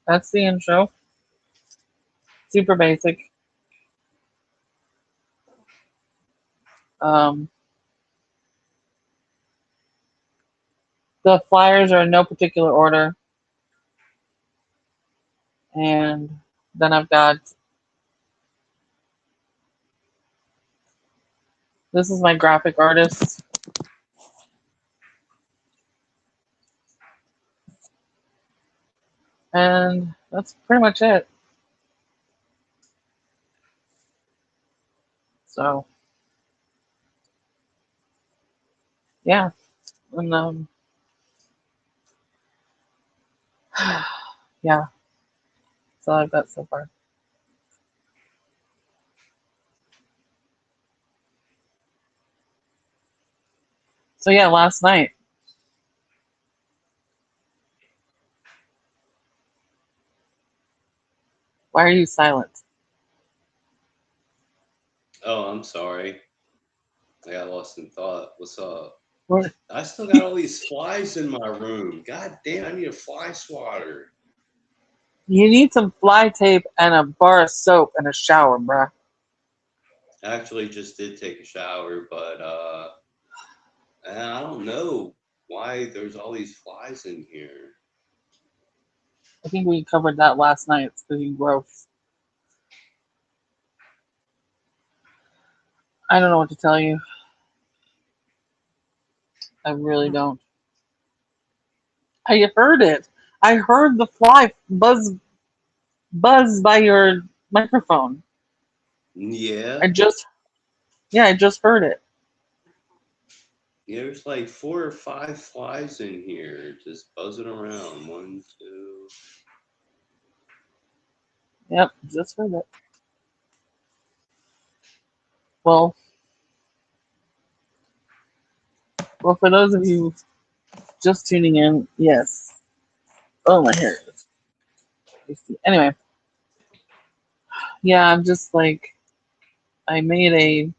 That's the intro. Super basic. Um, the flyers are in no particular order. And then I've got, this is my graphic artist. And that's pretty much it. So, yeah. And, yeah. That's all I've got so far. So, yeah, last night. Why are you silent? Oh, I'm sorry. I got lost in thought. What's up? What? I still got all these flies in my room. God damn, I need a fly swatter. You need some fly tape and a bar of soap and a shower, bruh. I actually just did take a shower, but I don't know why there's all these flies in here. I think we covered that last night. It's because you gross. I don't know what to tell you. I really don't. I heard it. I heard the fly buzz by your microphone. I Yeah, just yeah, I just heard it. there's like 4 or 5 flies in here just buzzing around. One, two. Yep, just heard it. Well, well, for those of you just tuning in, yes. Oh, my hair is. Anyway, yeah, I'm just like I made a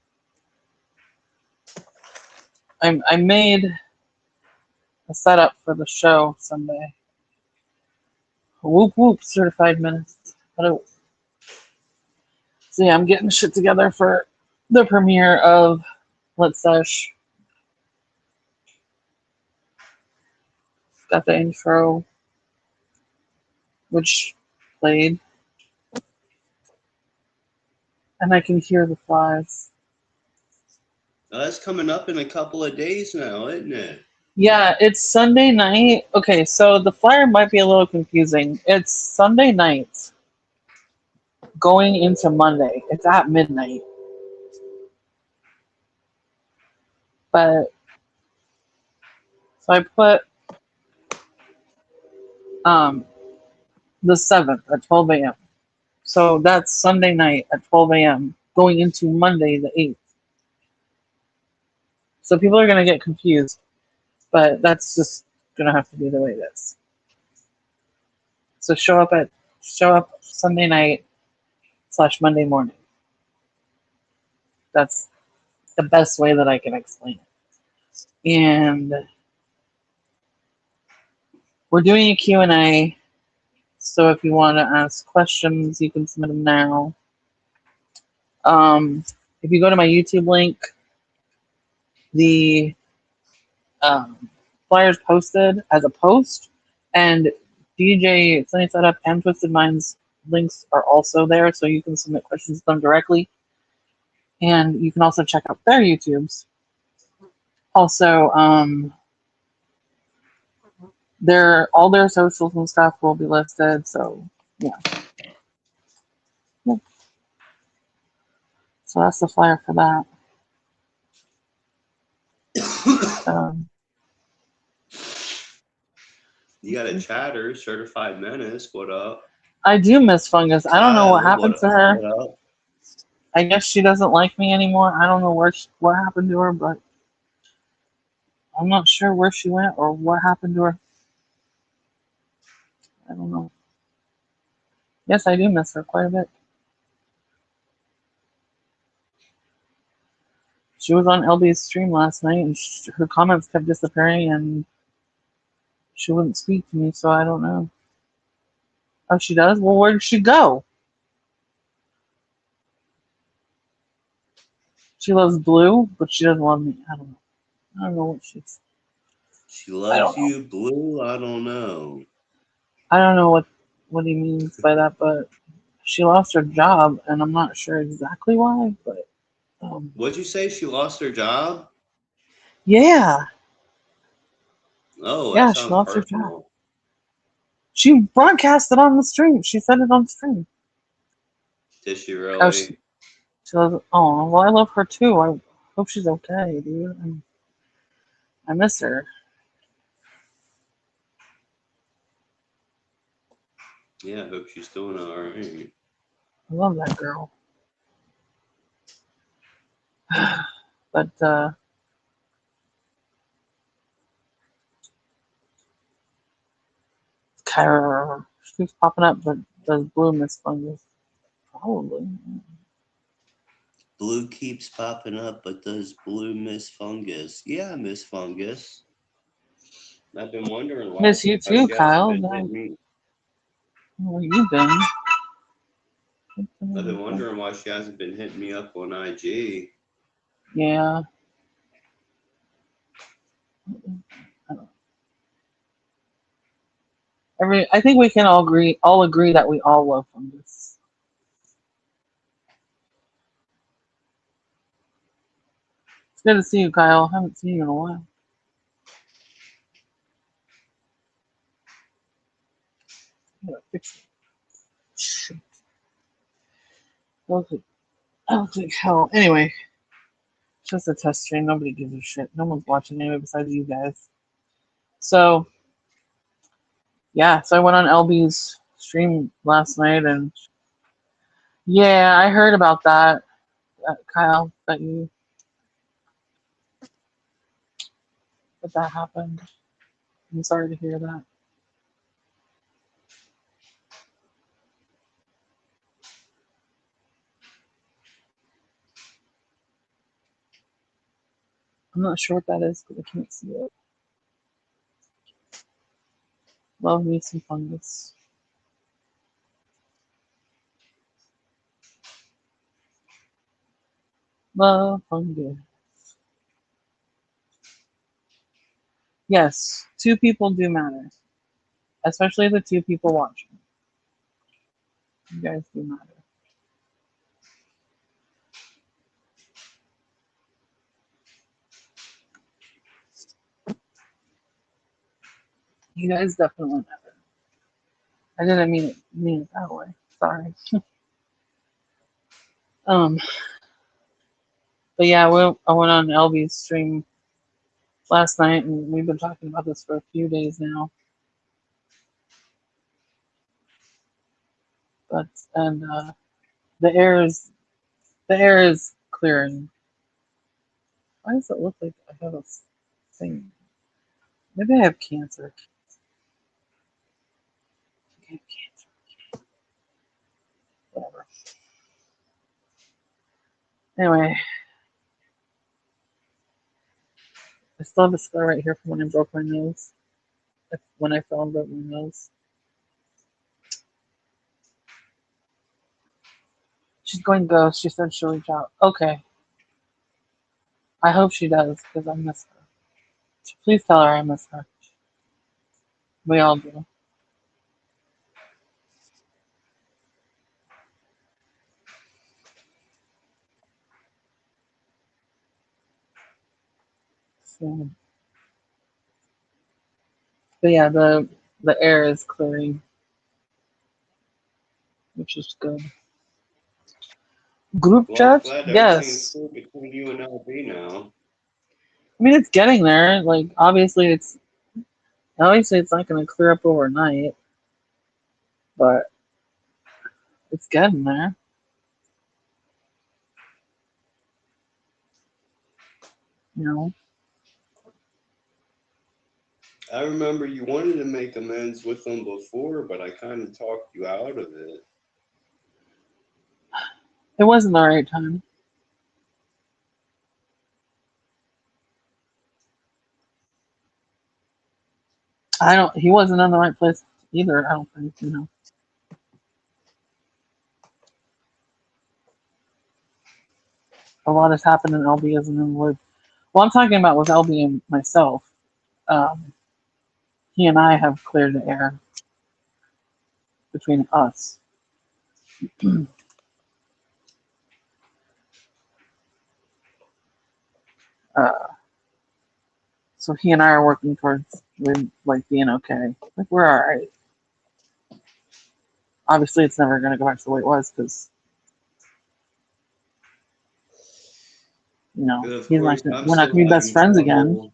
I made a setup for the show Sunday. Whoop whoop, certified minutes. So yeah, I'm getting shit together for the premiere of Let's Sesh. Got the intro, which played, and I can hear the flies. Oh, that's coming up in a couple of days now, isn't it? Yeah, it's Sunday night. Okay, so the flyer might be a little confusing. It's Sunday night going into Monday. It's at midnight. But so I put um the 7th at 12 a.m. So that's Sunday night at 12 a.m. going into Monday the 8th. So people are gonna get confused, but that's just gonna have to be the way it is. So show up Sunday night / Monday morning. That's the best way that I can explain it. And we're doing a Q&A. So if you want to ask questions, you can submit them now. If you go to my YouTube link, the flyers posted as a post, and DJ Sunny Setup and Twisted Minds links are also there, so you can submit questions to them directly. And you can also check out their YouTubes. Also, all their socials and stuff will be listed. So yeah. So that's the flyer for that. Um, You got a chatter, certified menace. What up? I do miss Fungus. I don't know what Kyle, happened to her. what up? I guess she doesn't like me anymore. I don't know what happened to her, but I'm not sure where she went or what happened to her. I don't know. Yes, I do miss her quite a bit. She was on LB's stream last night, and her comments kept disappearing, and she wouldn't speak to me, so I don't know. Oh, she does? Well, where did she go? She loves blue, but she doesn't love me. I don't know. I don't know what she's. She I loves don't know. you, Blue. I don't know. I don't know what he means by that, but she lost her job, and I'm not sure exactly why. But What'd you say? She lost her job? yeah, Oh, that yeah, she sounds lost her job. personal. She broadcast it on the stream. She said it on stream. Did she Oh, really? she was. Oh, well, I love her too. I hope she's okay, dude. I miss her. Yeah, I hope she's doing all right. I love that girl. But Kyra, she keeps popping up, but does Blue miss fungus? Probably. Blue keeps popping up, but does Blue miss fungus? Yeah, I miss fungus. I've been wondering why Miss you how too, she hasn't Kyle. been hitting me. Where you been? I've been wondering why she hasn't been hitting me up on IG. Yeah. I think we can all agree that we all love fungus. It's good to see you, Kyle. Haven't seen you in a while. I gotta fix it. Shit. I look like hell. Anyway, it's just a test stream. Nobody gives a shit. No one's watching anyway besides you guys. So yeah, so I went on LB's stream last night, and yeah, I heard about that, Kyle, that happened. I'm sorry to hear that. I'm not sure what that is because I can't see it. Love me some fungus. Love fungus. Yes, two people do matter, especially the two people watching. You guys do matter. You guys definitely matter. I didn't mean it that way. Sorry. um, but yeah, I went on LB's stream last night, and we've been talking about this for a few days now. But and the air is clearing. Why does it look like I have a thing? Maybe I have cancer. I have cancer. Whatever. Anyway, I still have a scar right here from when I broke my nose. When I fell and broke my nose. She's going ghost. She said she'll reach out. Okay. I hope she does because I miss her. Please tell her I miss her. We all do. So, but yeah, the air is clearing, which is good. Group Well, I'm chat? glad everything's Yes. cool between you and LB now. I mean, it's getting there. Like, obviously it's not going to clear up overnight, but it's getting there. You know. I remember you wanted to make amends with them before, but I kind of talked you out of it. It wasn't the right time. He wasn't in the right place either, I don't think, you know. a lot has happened in LB as in with. Well, I'm talking about with LB and myself. Um, he and I have cleared the air between us. So he and I are working towards like being okay. Like we're all right. Obviously, it's never going to go back to the way it was because And of he's course, not. We're not going to be best friends again.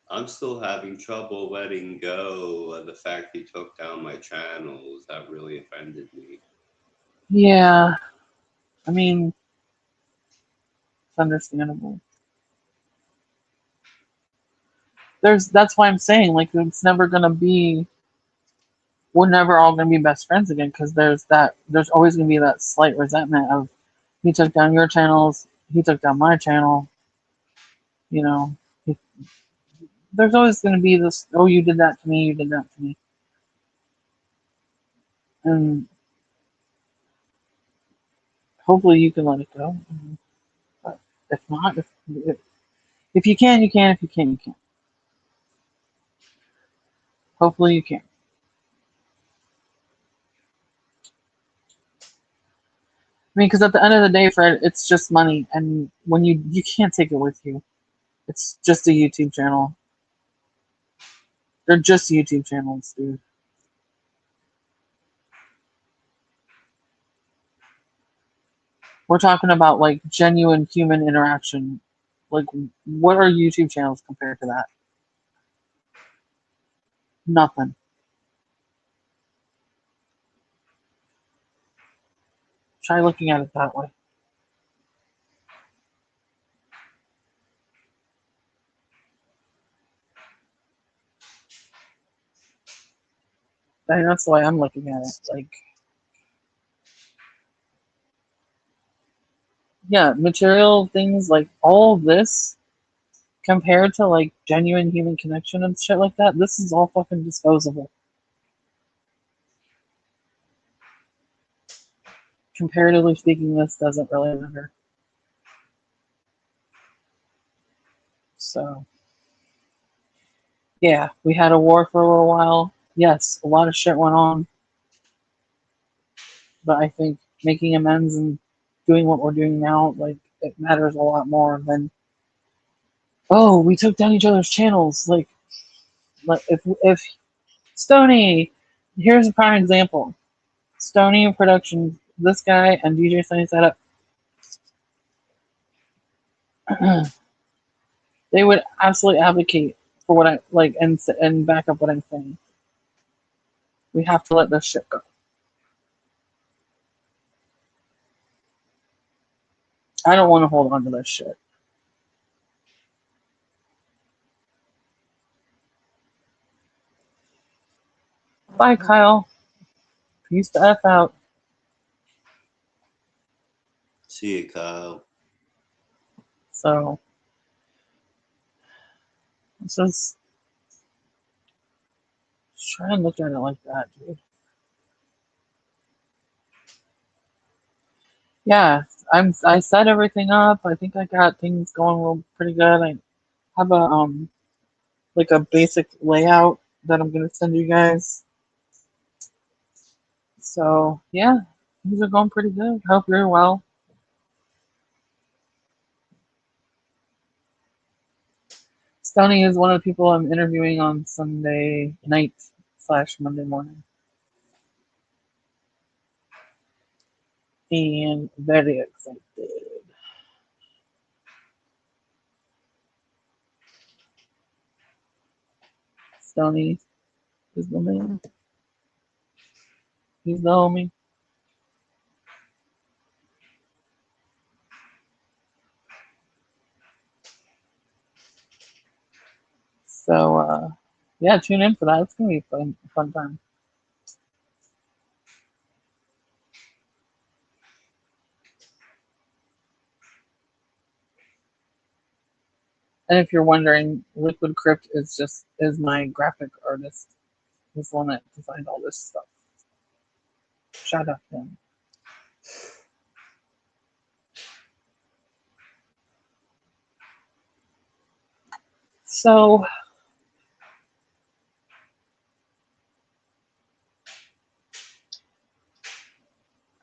I'm still having trouble letting go of the fact he took down my channels. That really offended me. Yeah, I mean, it's understandable. That's why I'm saying like it's never going to be. We're never all going to be best friends again because there's always going to be that slight resentment of he took down your channels, he took down my channel. You know, there's always going to be this. Oh, you did that to me. You did that to me. And hopefully you can let it go. But if not, if you can, you can. If you can't, you can't. Hopefully you can. I mean, because at the end of the day, Fred, it's just money, and when you can't take it with you. It's just a YouTube channel. They're just YouTube channels, dude. We're talking about like genuine human interaction. Like, what are YouTube channels compared to that? Nothing. Try looking at it that way. And that's the way I'm looking at it. Like, yeah, material things like all of this compared to like genuine human connection and shit like that, this is all fucking disposable. Comparatively speaking, this doesn't really matter. So, yeah, we had a war for a little while. Yes, a lot of shit went on. But I think making amends and doing what we're doing now, like, it matters a lot more than, oh, we took down each other's channels. Like if Stony, here's a prime example. Stony Productions, this guy and DJ Sunny Setup, they would absolutely advocate for what I like and back up what I'm saying. We have to let this shit go. I don't want to hold on to this shit. Bye, Kyle. Peace to F out. See you, Kyle. So, just try and look at it like that, dude. Yeah, I set everything up. I think I got things going real pretty good. I have a like a basic layout that I'm gonna send you guys. So yeah, things are going pretty good. Hope you're well. Stony is one of the people I'm interviewing on Sunday night / Monday morning. And very excited. Stony is the man. He's the homie. So yeah, tune in for that. It's gonna be a fun time. And if you're wondering, Liquid Crypt is my graphic artist. He's the one that designed all this stuff. Shout out to him. So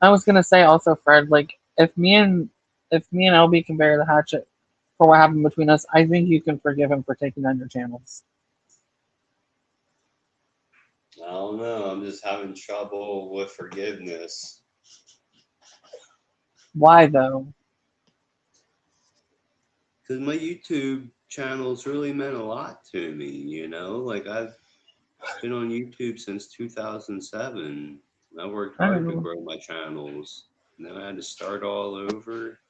I was gonna say also, Fred, like if me and LB can bury the hatchet for what happened between us, I think you can forgive him for taking down your channels. I don't know. I'm just having trouble with forgiveness. Why though? Because my YouTube channel's really meant a lot to me, you know? Like, I've been on YouTube since 2007. I worked I don't hard to know. grow my channels. And then I had to start all over.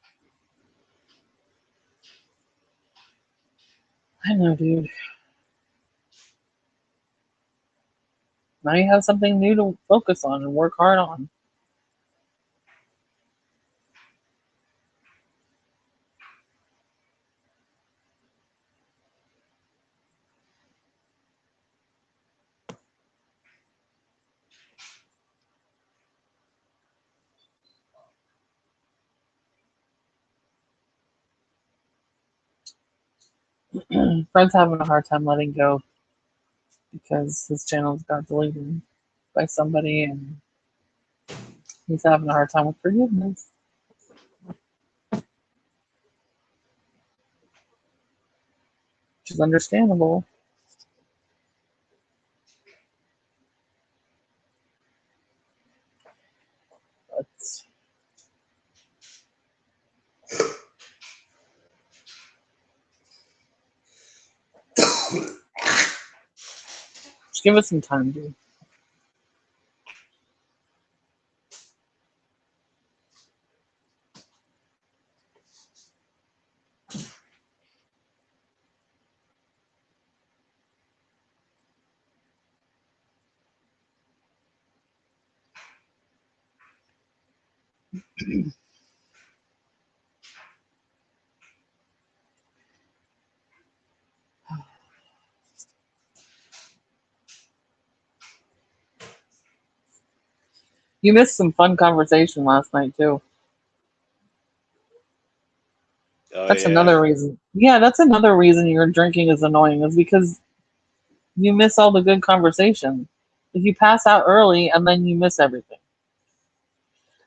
I know, dude. Now you have something new to focus on and work hard on. Fred's having a hard time letting go because his channels got deleted by somebody and he's having a hard time with forgiveness. Which is understandable. But just give us some time, dude. You missed some fun conversation last night too. Oh, That's yeah. another reason. Yeah, that's another reason your drinking is annoying is because you miss all the good conversation. If you pass out early and then you miss everything.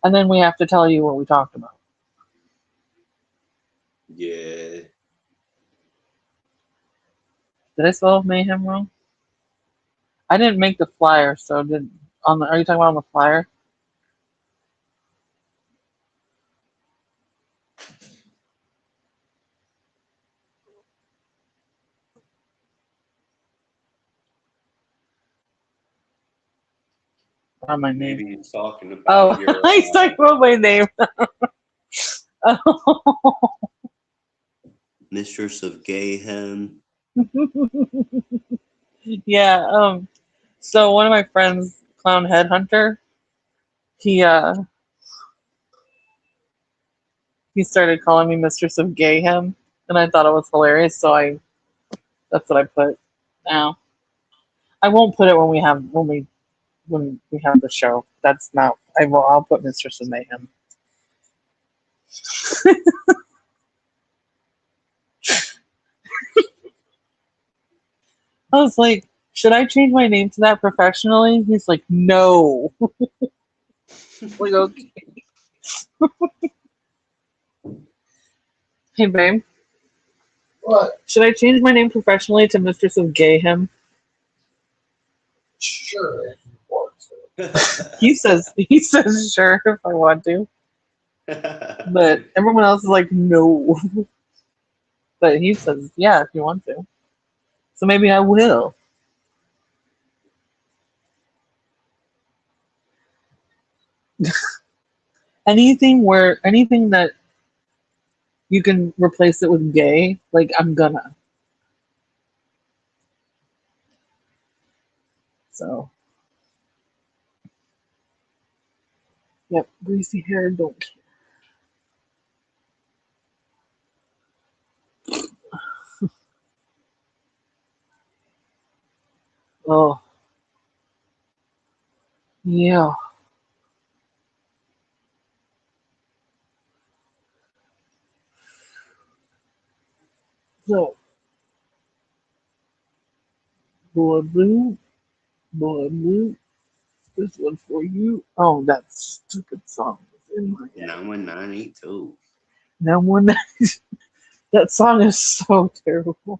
And then we have to tell you what we talked about. Yeah. Did I spell mayhem wrong? I didn't make the flyer, so did on the are you talking about on the flyer? Or my name? Maybe he's talking Oh, about your he's talking about my name. Oh. Mistress of Gayhem. Yeah, so one of my friends, Clown Headhunter, he he started calling me Mistress of Gayhem, and I thought it was hilarious, so I that's what I put now. I won't put it when we have the show. That's not I'll put Mistress of Mayhem. I was like, should I change my name to that professionally? He's like, no. Like, okay. Hey babe. What? Should I change my name professionally to Mistress of Gayhem? Sure, if you want to. He says sure if I want to. But everyone else is like, no. But he says, yeah, if you want to. So maybe I will. Anything that you can replace it with gay, like I'm gonna. So yep, greasy hair, don't care. Oh yeah. So Blood blue, blood blue. This one's for you. Oh, that stupid song is in my head. 91982. Now one that song is so terrible. I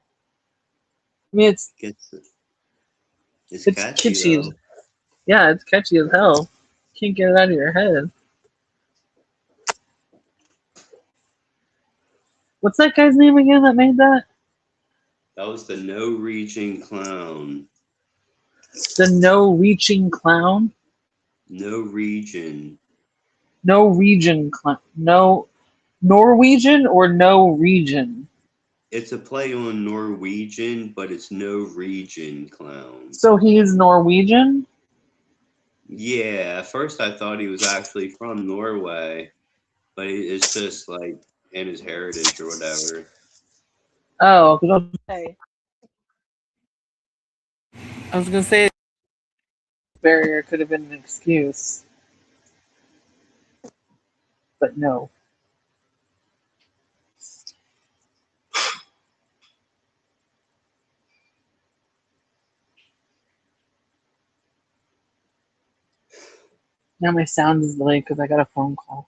mean, it's It's catchy catchy though. Yeah, it's catchy as hell. Can't get it out of your head. What's that guy's name again that made that? That was the No Region Clown. The No-Reaching Clown? No Region. No-Region Clown. No Norwegian or No Region? It's a play on Norwegian, but it's No Region Clown. So he's Norwegian? Yeah, at first I thought he was actually from Norway, but it's just like in his heritage or whatever. Oh, I was gonna say barrier could have been an excuse, but no. Now my sound is delayed because I got a phone call.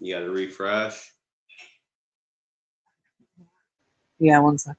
You got to refresh. Yeah, one sec.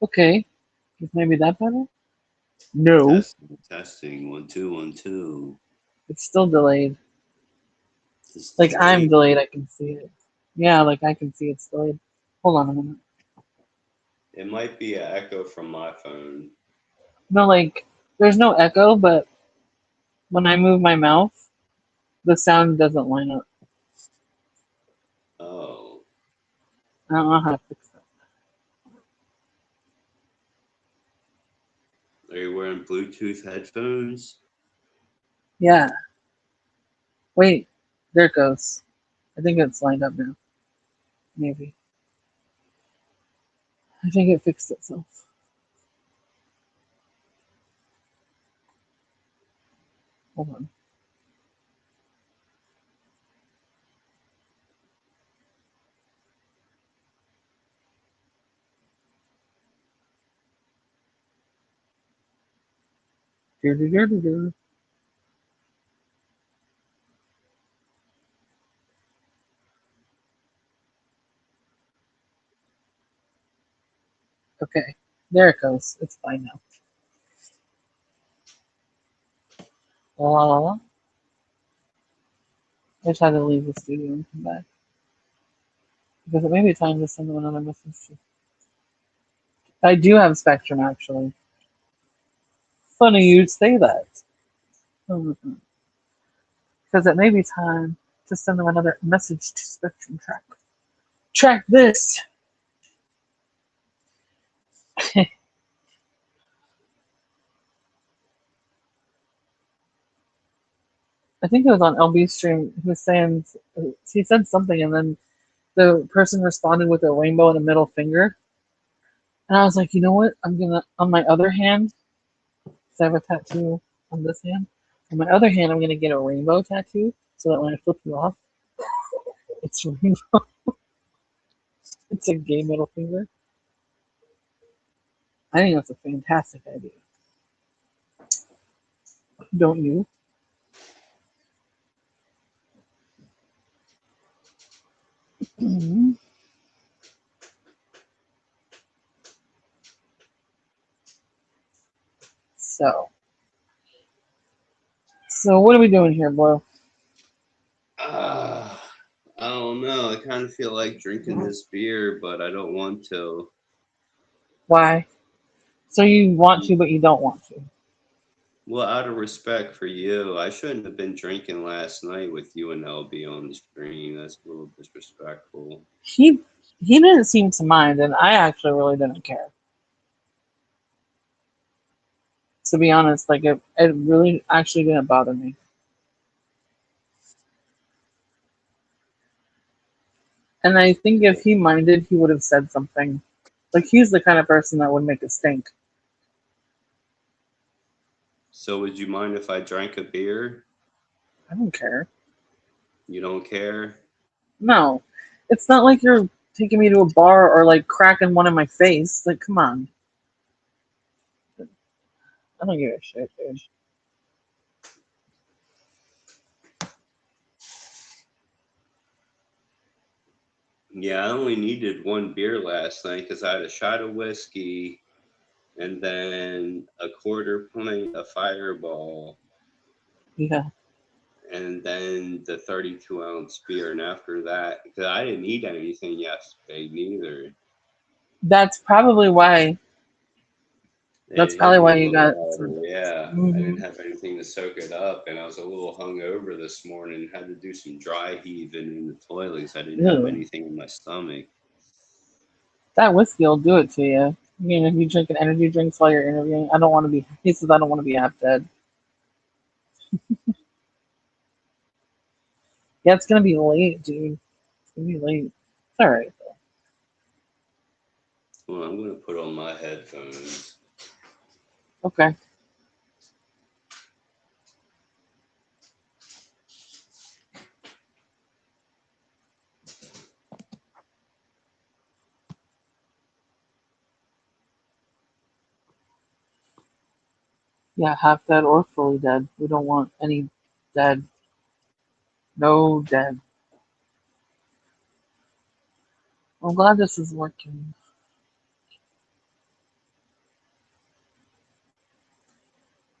Okay. Is maybe that better? No. Testing. 1 2 1 2. It's still delayed. It's Like I'm delayed. delayed, I can see it. Yeah, like I can see it's delayed. Hold on a minute. It might be an echo from my phone. No, like there's no echo, but when I move my mouth, the sound doesn't line up. Oh. I don't know how to fix that. Are you wearing Bluetooth headphones? Yeah. Wait, there it goes. I think it's lined up now. Maybe. I think it fixed itself. Hold on. Do-do-do-do-do. Okay. There it goes. It's fine now. La la la la. I just had to leave the studio and come back. Because it may be time to send them another message. I do have Spectrum, actually. Funny you'd say that. Because it may be time to send them another message to Spectrum Track. Track this! I think it was on LB's stream. He was saying, he said something, and then the person responded with a rainbow and a middle finger. And I was like, you know what? I'm gonna, on my other hand, because I have a tattoo on this hand, on my other hand, I'm gonna get a rainbow tattoo so that when I flip you off, it's rainbow. It's a gay middle finger. I think that's a fantastic idea. Don't you? Mhm. So what are we doing here, Blue? kind of feel like drinking this beer, but I don't want to. Why? So you want to, but you don't want to. Well, out of respect for you, I shouldn't have been drinking last night with you and LB on the stream. That's a little disrespectful. He didn't seem to mind, and I actually really didn't care. To be honest, like it really actually didn't bother me. And I think if he minded, he would have said something. Like, he's the kind of person that would make a stink. So would you mind if I drank a beer? I don't care. You don't care? No. It's not like you're taking me to a bar or, like, cracking one in my face. Like, come on. I don't give a shit, dude. Yeah, I only needed one beer last night because I had a shot of whiskey and then a quarter pint of Fireball. Yeah. And then the 32-ounce beer. And after that, because I didn't eat anything yesterday neither. That's probably why. That's It hit probably me why a you little got harder, yeah. I didn't Mhm. have anything to soak it up, and I was a little hungover this morning. Had to do some dry heaving in the toilets. I didn't have Ew. anything in my stomach. That whiskey will do it to you. I mean, if you drink an energy drinks while you're interviewing, I don't want to be. He says I don't want to be half dead. Yeah, it's gonna be late, dude. It's gonna be late. It's all right though. Well, I'm gonna put on my headphones. Okay. Yeah, half dead or fully dead. We don't want any dead. No dead. I'm glad this is working.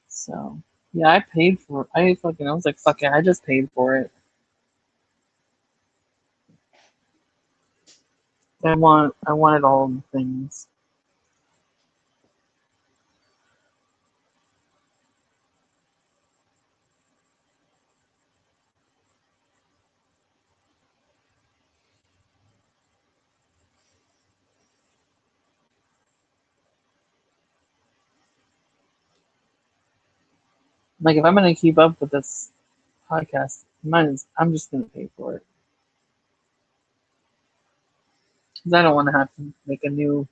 So, yeah, I paid for it. I was like, fuck it, I just paid for it. I wanted all the things. Like, if I'm gonna keep up with this podcast, I'm just gonna pay for it. Because I don't want to have to make a new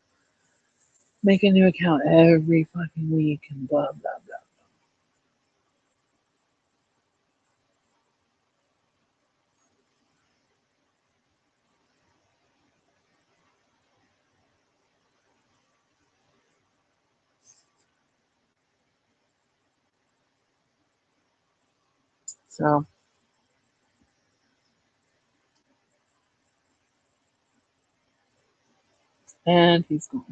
account every fucking week and blah blah blah. So, and he's gone.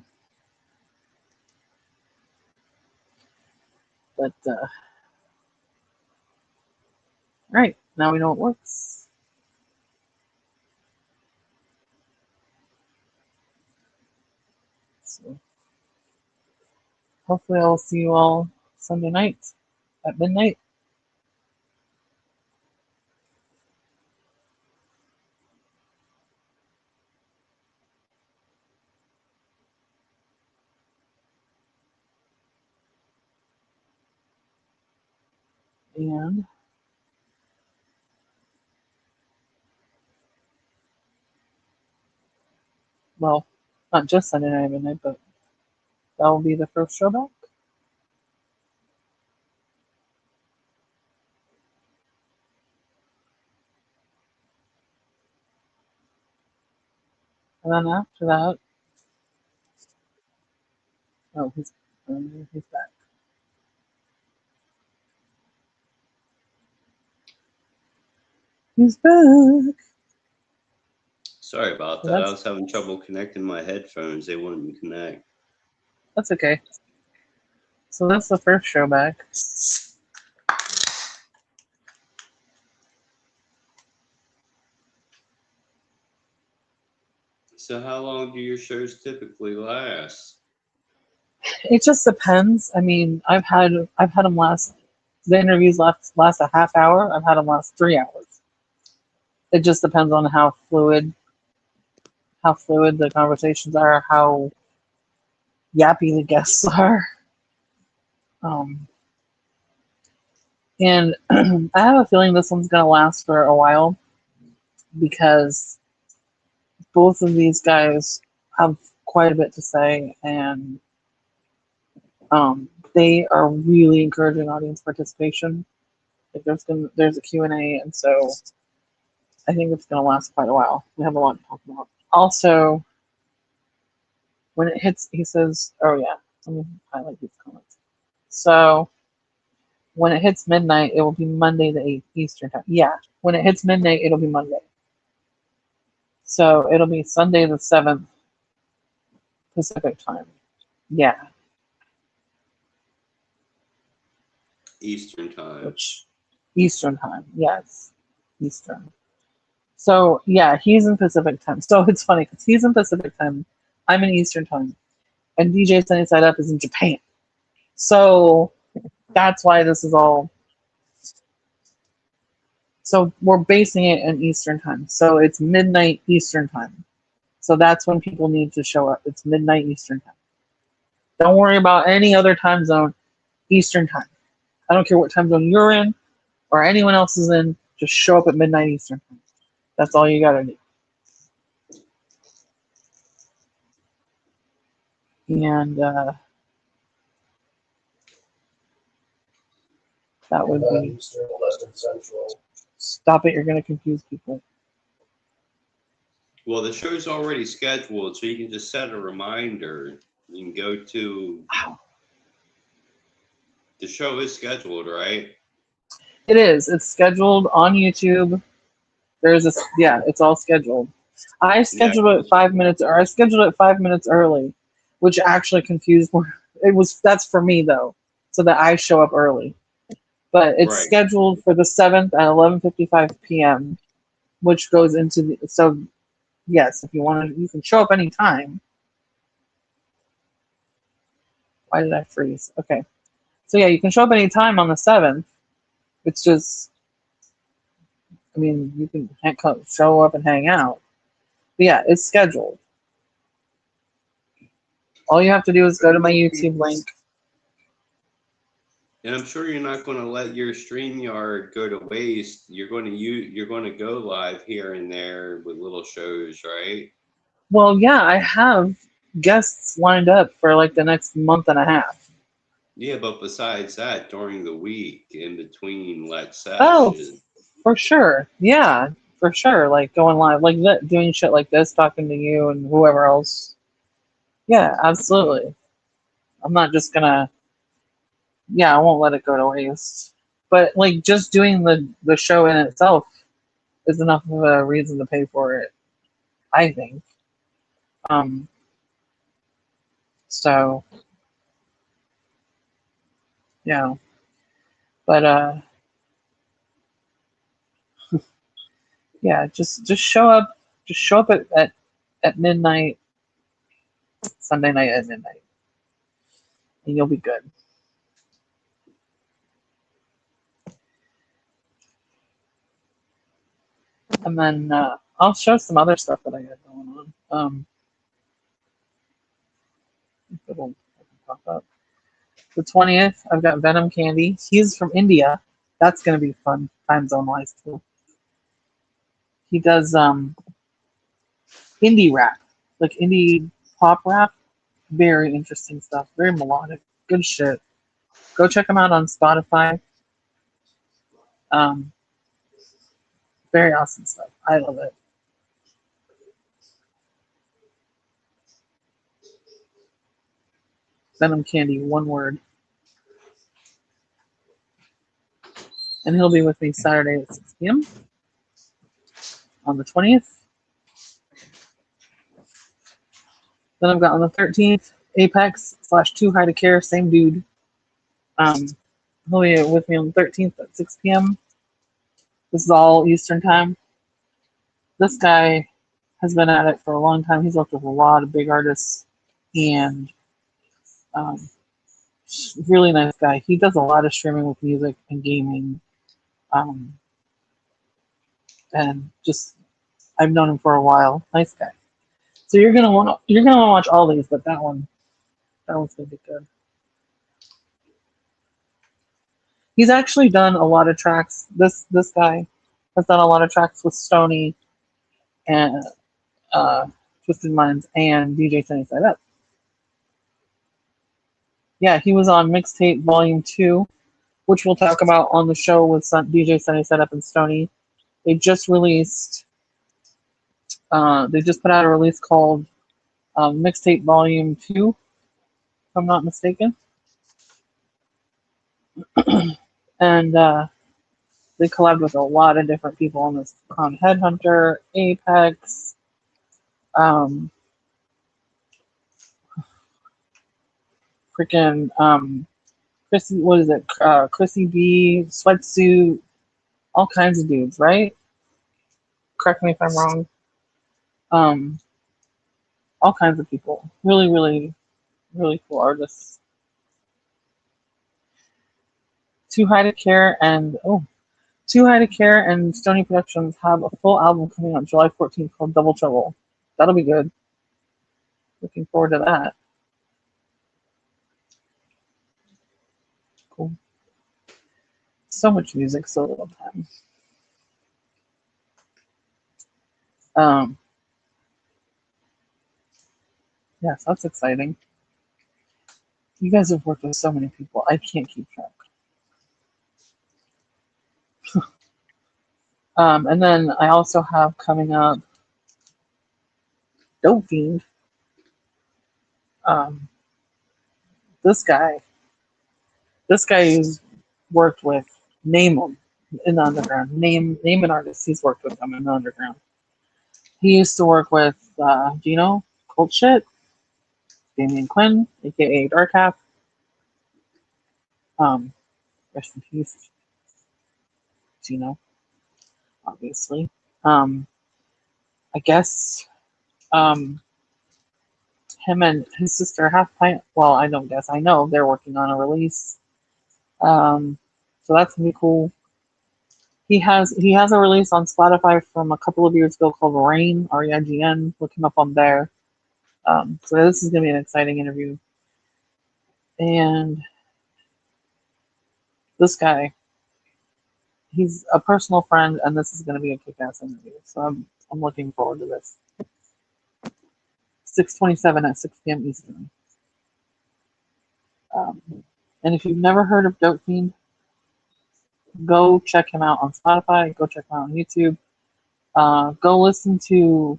But right, now we know it works. So hopefully I'll see you all Sunday night at midnight. And well, not just Sunday night at midnight, but that will be the first show back. And then after that, oh, he's back. He's back. Sorry about So that. I was having trouble connecting my headphones. They wouldn't connect. That's okay. So that's the first show back. So how long do your shows typically last? It just depends. I mean, I've had them last. The interviews last a half hour. I've had them last 3 hours. It just depends on how fluid the conversations are, how yappy the guests are. And I have a feeling this one's gonna last for a while because both of these guys have quite a bit to say, and they are really encouraging audience participation. Like there's a Q&A, and so I think it's going to last quite a while. We have a lot to talk about. Also, when it hits, he says, oh yeah, let me highlight these comments. So, when it hits midnight, it will be Monday the 8th Eastern time. Yeah, when it hits midnight, it'll be Monday. So, it'll be Sunday the 7th Pacific time. Yeah. Eastern time. Eastern time, yes. Eastern. So, yeah, he's in Pacific time. So, it's funny because he's in Pacific time. I'm in Eastern time. And DJ Sunny Side Up is in Japan. So, that's why this is all. So, we're basing it in Eastern time. So, it's midnight Eastern time. So, that's when people need to show up. It's midnight Eastern time. Don't worry about any other time zone. Eastern time. I don't care what time zone you're in or anyone else is in. Just show up at midnight Eastern time. That's all you got to do. And that would be. Eastern, Western, Central. Stop it, you're going to confuse people. Well, the show's already scheduled, so you can just set a reminder. You can go to. Wow. The show is scheduled, right? It is. It's scheduled on YouTube. There's it's all scheduled. I scheduled it 5 minutes, or I scheduled it 5 minutes early, which actually confused me. That's for me though, so that I show up early. But it's scheduled for the 7th at 11:55 p.m., which goes into the. So, yes, if you want to, you can show up anytime. Why did I freeze? Okay. So, yeah, you can show up anytime on the 7th. It's just, I mean, you can show up and hang out. But, yeah, it's scheduled. All you have to do is go to my YouTube link. And I'm sure you're not going to let your StreamYard go to waste. You're going to go live here and there with little shows, right? Well, yeah, I have guests lined up for like the next month and a half. Yeah, but besides that, during the week, in between sessions. Oh, for sure. Yeah, for sure. Like going live, like that, doing shit like this, talking to you and whoever else. Yeah, absolutely. I'm not just gonna. Yeah, I won't let it go to waste. But like just doing the show in itself is enough of a reason to pay for it, I think. So yeah. But yeah, just show up at midnight, Sunday night at midnight. And you'll be good. And then I'll show some other stuff that I got going on. It'll pop up. The 20th, I've got Venom Candy. He's from India. That's going to be fun, time zone wise too. He does indie rap, like indie pop rap. Very interesting stuff. Very melodic. Good shit. Go check him out on Spotify. Very awesome stuff. I love it. Venom Candy, one word. And he'll be with me Saturday at 6 p.m. on the 20th. Then I've got on the 13th, Apex / Too High to Care, same dude. He'll be with me on the 13th at 6 p.m. This is all Eastern time. This guy has been at it for a long time. He's worked with a lot of big artists, and um, really nice guy. He does a lot of streaming with music and gaming, and just I've known him for a while. Nice guy. So you're gonna want to watch all these, but that one's gonna be good. He's actually done a lot of tracks. This guy has done a lot of tracks with Stoney and Twisted Minds and DJ Sunny Side Up. Yeah, he was on Mixtape Volume 2, which we'll talk about on the show with DJ Sunny Side Up and Stoney. They just released, they just put out a release called Mixtape Volume 2, if I'm not mistaken. And they collabed with a lot of different people on this, on Headhunter, Apex, Chrissy, what is it? Chrissy B, Sweatsuit, all kinds of dudes, right? Correct me if I'm wrong. All kinds of people. Really, really, really cool artists. Too High to Care and Stoney Productions have a full album coming out July 14th called Double Trouble. That'll be good. Looking forward to that. Cool. So much music, so little time. Yes, that's exciting. You guys have worked with so many people. I can't keep track. And then I also have coming up Dope Fiend. This guy who's worked with, name him in the underground. Name an artist he's worked with them in the underground. He used to work with Gino, Cold Shit, Damian Quinn, aka Dark Half. Rest in peace, Gino. Obviously. I guess him and his sister Half Pint, well, I don't guess, I know they're working on a release. So that's gonna be cool. He has a release on Spotify from a couple of years ago called Rain, REIGN. Look him up on there. So this is gonna be an exciting interview. And this guy, he's a personal friend, and this is going to be a kick-ass interview. So I'm looking forward to this. 6:27 at 6 p.m. Eastern. And if you've never heard of Dope Fiend, go check him out on Spotify. Go check him out on YouTube. Go listen to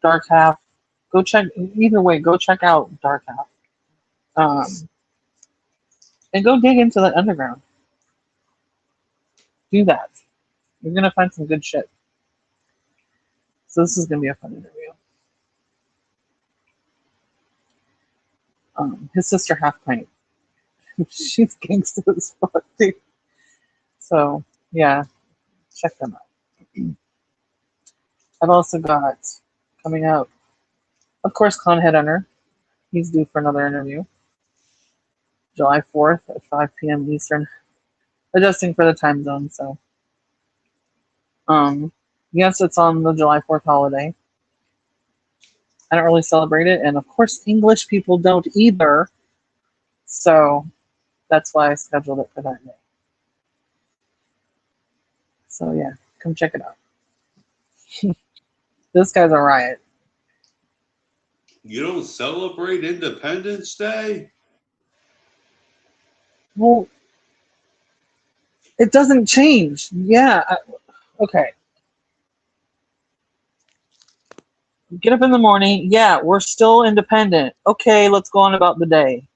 Dark Half. Go check, either way, go check out Dark Half. And go dig into the underground. Do that. You're going to find some good shit. So this is going to be a fun interview. His sister Half Pint. She's gangsta as fuck, dude. So, yeah. Check them out. I've also got coming out, of course, Clown Headhunter. He's due for another interview. July 4th at 5 p.m. Eastern. Adjusting for the time zone, so. Yes, it's on the July 4th holiday. I don't really celebrate it, and of course, English people don't either. So, that's why I scheduled it for that day. So, yeah, come check it out. This guy's a riot. You don't celebrate Independence Day? Well, it doesn't change. Yeah. Okay. Get up in the morning. Yeah, we're still independent. Okay, let's go on about the day.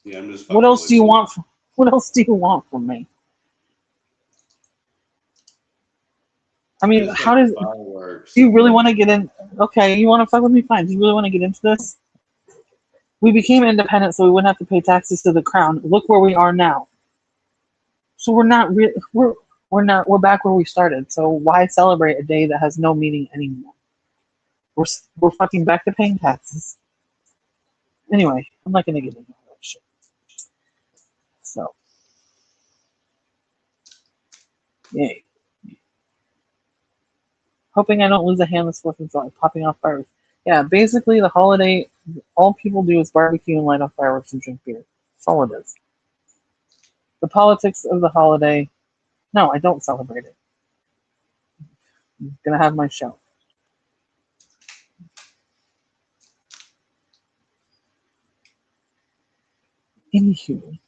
Yeah, I'm just. What else do you want? What else do you want from me? I mean, how does? Do you really want to get in? Okay, you want to fuck with me? Fine. Do you really want to get into this? We became independent so we wouldn't have to pay taxes to the crown. Look where we are now. So we're not really. we're back where we started. So why celebrate a day that has no meaning anymore? We're fucking back to paying taxes. Anyway, I'm not gonna get into all that shit. So, yay. Hoping I don't lose a hand this 4th of July, popping off fireworks. Yeah, basically the holiday, all people do is barbecue and light off fireworks and drink beer. That's all it is. The politics of the holiday, no, I don't celebrate it. I'm gonna have my show. Anywho.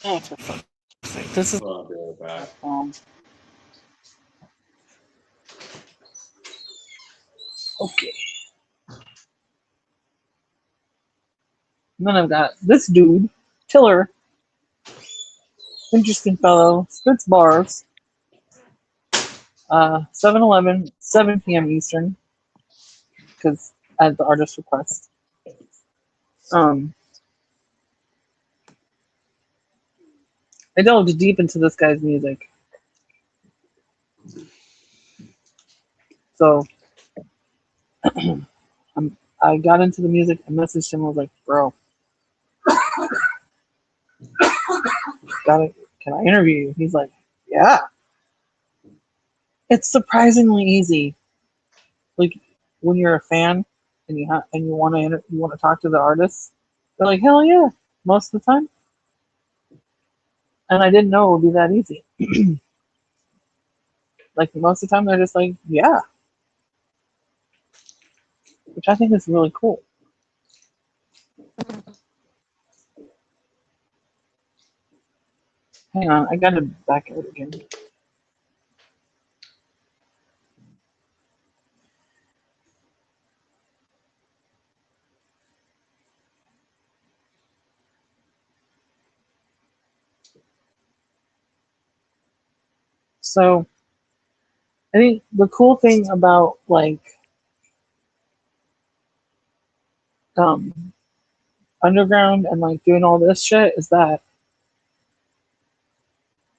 Oh, for fuck's sake. This is Well, I'll be right back. Okay. And then I've got this dude, Tiller, interesting fellow, spits bars, 7-Eleven, 7 p.m. Eastern, because at the artist's request. I delved deep into this guy's music. So I got into the music, I messaged him, I was like, bro, can I interview you? He's like, yeah. It's surprisingly easy. Like when you're a fan and you want to talk to the artist, they're like, hell yeah, most of the time. And I didn't know it would be that easy. Like most of the time, they're just like, yeah, which I think is really cool. Hang on, I gotta back out again. So I think the cool thing about like underground and like doing all this shit is that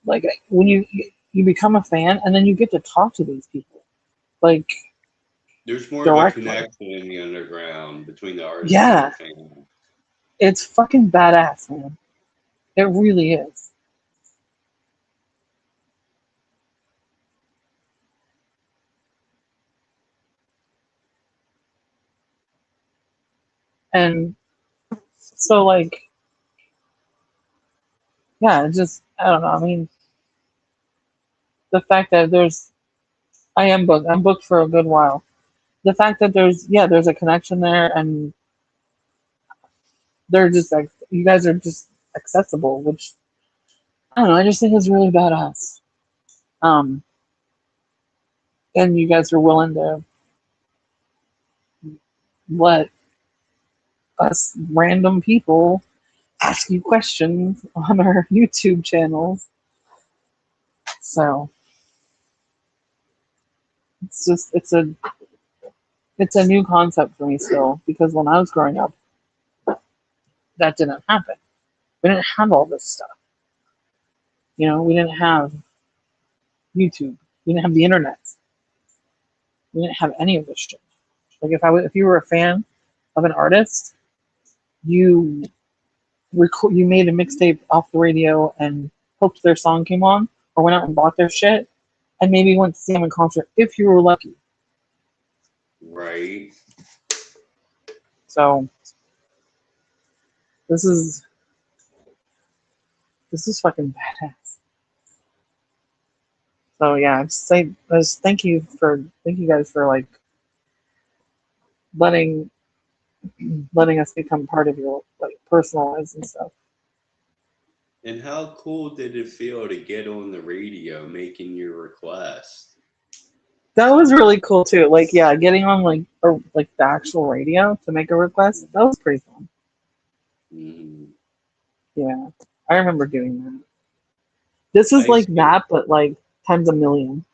like when you become a fan and then you get to talk to these people like There's more directly. of a connection in the underground between the artist Yeah. and the fan. It's fucking badass, man. It really is. And so like yeah, it just I don't know, I mean the fact that I'm booked for a good while. The fact that there's a connection there and they're just like you guys are just accessible, which I don't know, I just think it's really badass. And you guys are willing to let us random people ask you questions on our YouTube channels. So it's a new concept for me still because when I was growing up, that didn't happen. We didn't have all this stuff. You know, we didn't have YouTube. We didn't have the internet. We didn't have any of this shit. Like if you were a fan of an artist, you made a mixtape off the radio and hoped their song came on, or went out and bought their shit, and maybe went to see them in concert if you were lucky. Right. So this is fucking badass. So yeah, thank you guys for like letting us become part of your like personal lives and stuff. And how cool did it feel to get on the radio making your request? That was really cool too. Like yeah, getting on like the actual radio to make a request, that was pretty fun. Mm. Yeah, I remember doing that. This is like that, but like times a million.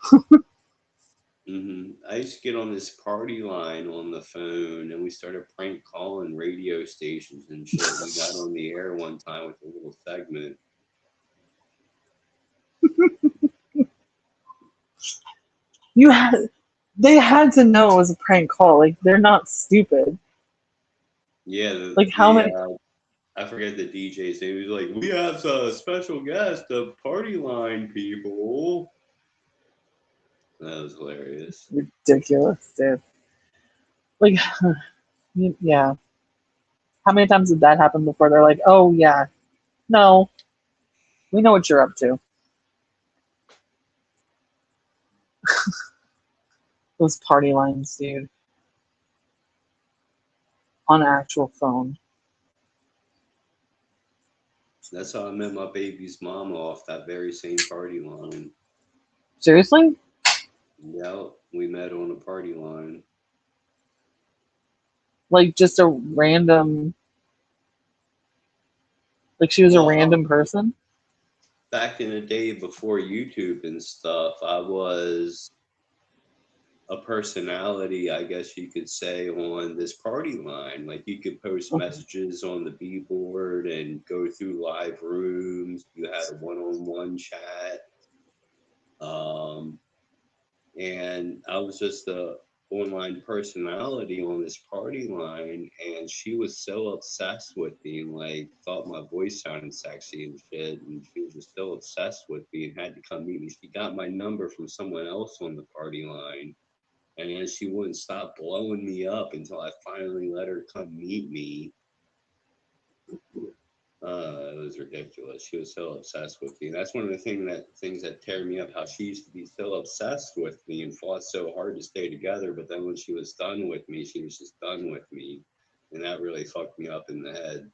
Mm-hmm. I used to get on this party line on the phone, and we started prank calling radio stations and shit. We got on the air one time with a little segment. They had to know it was a prank call. Like, they're not stupid. Yeah, Like, how many? I forget the DJ's name. He was like, "We have a special guest, the party line people." That was hilarious. Ridiculous, dude. Like, yeah. How many times did that happen before? They're like, oh, yeah. No. We know what you're up to. Those party lines, dude. On an actual phone. That's how I met my baby's mom off that very same party line. Seriously? Yeah, we met on a party line. Like, just a random... Like, she was a random person? Back in the day before YouTube and stuff, I was a personality, I guess you could say, on this party line. Like, you could post messages on the B-board and go through live rooms. You had a one-on-one chat. And I was just a online personality on this party line, and she was so obsessed with me and like thought my voice sounded sexy and shit, and she was just so obsessed with me and had to come meet me. She got my number from someone else on the party line, and then she wouldn't stop blowing me up until I finally let her come meet me. It was ridiculous. She was so obsessed with me. That's one of the things that tear me up. How she used to be so obsessed with me and fought so hard to stay together. But then when she was done with me, she was just done with me, and that really fucked me up in the head.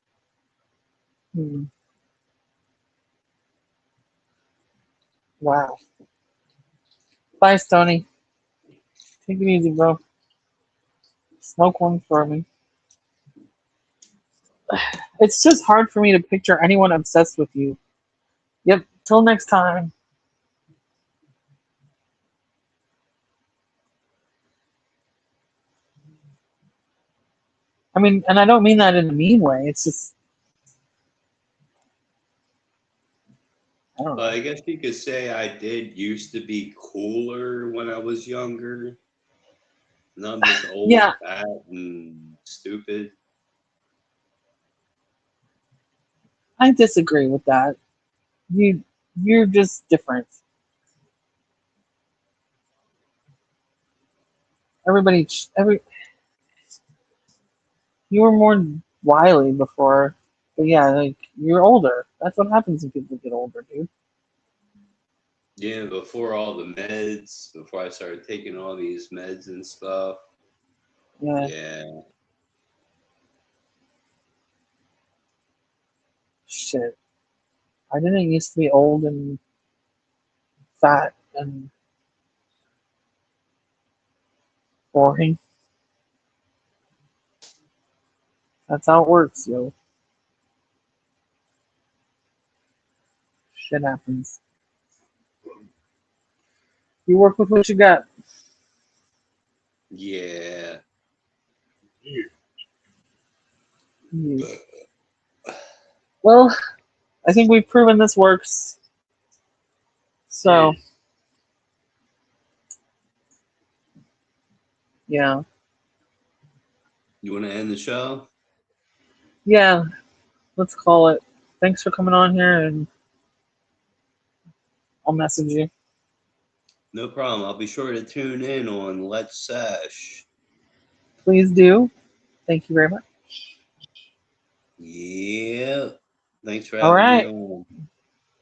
Wow. Bye, Stoney. Take it easy, bro. Smoke one for me. It's just hard for me to picture anyone obsessed with you. Yep. Till next time. I mean, and I don't mean that in a mean way. It's just, I don't know. I guess you could say I did used to be cooler when I was younger. And I'm just old, fat, and stupid. I disagree with that. You're just different. You were more wily before, but yeah, like, you're older. That's what happens when people get older, dude. Yeah, before all the meds, before I started taking all these meds and stuff. Yeah. Shit. I didn't used to be old and fat and boring. That's how it works, yo. Shit happens. You work with what you got. Yeah. Well, I think we've proven this works. So, yeah. You want to end the show? Yeah, let's call it. Thanks for coming on here, and I'll message you. No problem. I'll be sure to tune in on Let's Sesh. Please do. Thank you very much. Yeah. Thanks for having me on.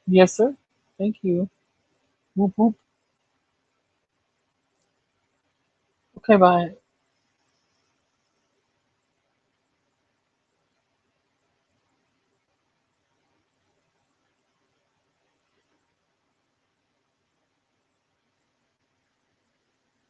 Yes, sir. Thank you. Whoop, whoop. Okay, bye.